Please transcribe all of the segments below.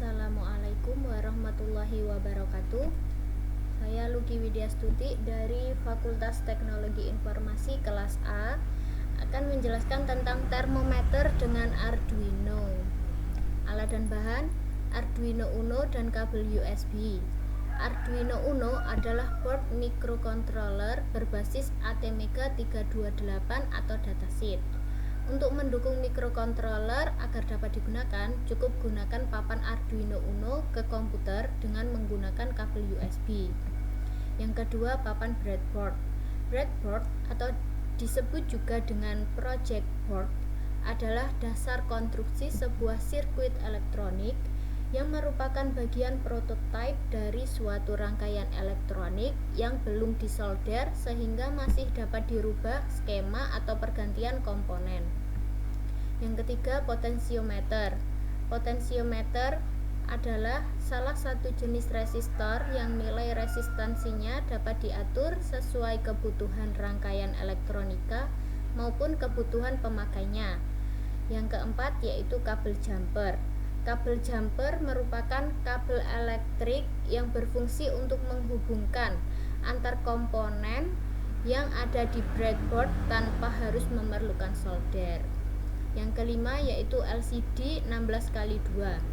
Assalamualaikum warahmatullahi wabarakatuh. Saya Luki Widyastuti dari Fakultas Teknologi Informasi kelas A akan menjelaskan tentang termometer dengan Arduino. Alat dan bahan: Arduino Uno dan kabel USB. Arduino Uno adalah board microcontroller berbasis ATmega 328 atau datasheet. Untuk mendukung mikrokontroler agar dapat digunakan, cukup gunakan papan Arduino Uno ke komputer dengan menggunakan kabel USB. Yang kedua, papan breadboard. Breadboard atau disebut juga dengan project board adalah dasar konstruksi sebuah sirkuit elektronik yang merupakan bagian prototipe dari suatu rangkaian elektronik yang belum disolder sehingga masih dapat dirubah skema atau pergantian komponen. Yang ketiga, potensiometer. Potensiometer adalah salah satu jenis resistor yang nilai resistansinya dapat diatur sesuai kebutuhan rangkaian elektronika maupun kebutuhan pemakainya. Yang keempat yaitu kabel jumper. Kabel jumper merupakan kabel elektrik yang berfungsi untuk menghubungkan antar komponen yang ada di breadboard tanpa harus memerlukan solder. Yang kelima yaitu LCD 16x2.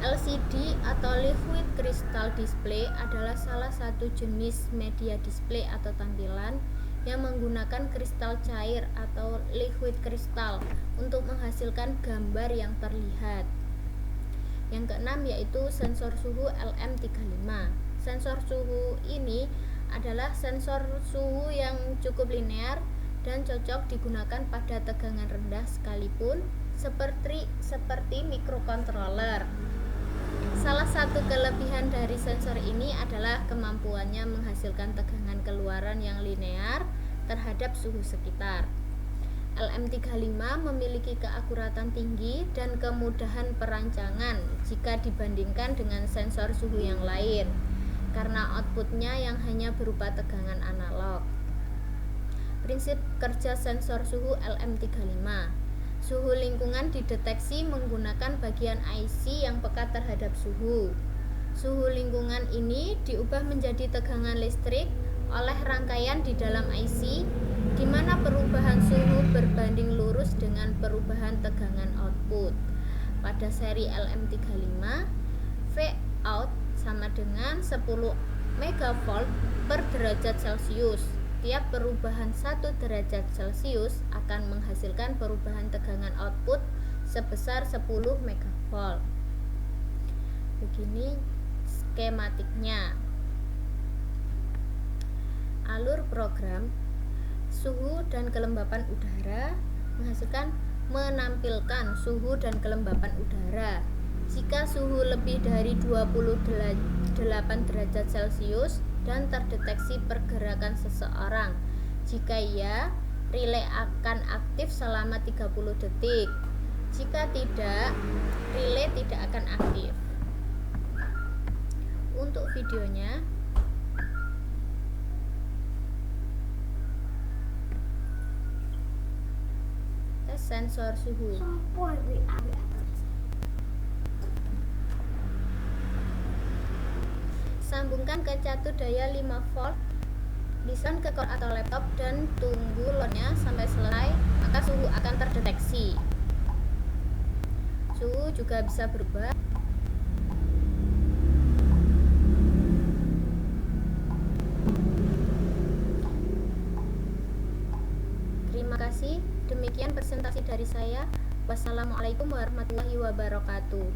LCD atau Liquid Crystal Display adalah salah satu jenis media display atau tampilan yang menggunakan kristal cair atau liquid kristal untuk menghasilkan gambar yang terlihat. Yang keenam yaitu sensor suhu LM35. Sensor suhu ini adalah sensor suhu yang cukup linear dan cocok digunakan pada tegangan rendah sekalipun seperti mikrokontroler. Salah satu kelebihan dari sensor ini adalah kemampuannya menghasilkan tegangan keluaran yang linear terhadap suhu sekitar. LM35 memiliki keakuratan tinggi dan kemudahan perancangan jika dibandingkan dengan sensor suhu yang lain, karena outputnya yang hanya berupa tegangan analog. Prinsip kerja sensor suhu LM35. Suhu lingkungan dideteksi menggunakan bagian IC yang peka terhadap suhu. Suhu lingkungan ini diubah menjadi tegangan listrik oleh rangkaian di dalam IC, di mana perubahan suhu berbanding lurus dengan perubahan tegangan output. Pada seri LM35, Vout sama dengan 10 MV per derajat Celcius. Tiap perubahan 1 derajat Celcius akan menghasilkan perubahan tegangan output sebesar 10 MV. Begini skematiknya. Alur program: suhu dan kelembapan udara menampilkan suhu dan kelembapan udara. Jika suhu lebih dari 28 derajat Celcius dan terdeteksi pergerakan seseorang. Jika iya, relay akan aktif selama 30 detik. Jika tidak, relay tidak akan aktif. Untuk videonya, tes sensor suhu. Sambungkan ke catu daya 5 volt, disan ke core atau laptop dan tunggu loadnya sampai selesai, maka suhu akan terdeteksi. Suhu juga bisa berubah. Terima kasih. Demikian presentasi dari saya. Wassalamualaikum warahmatullahi wabarakatuh.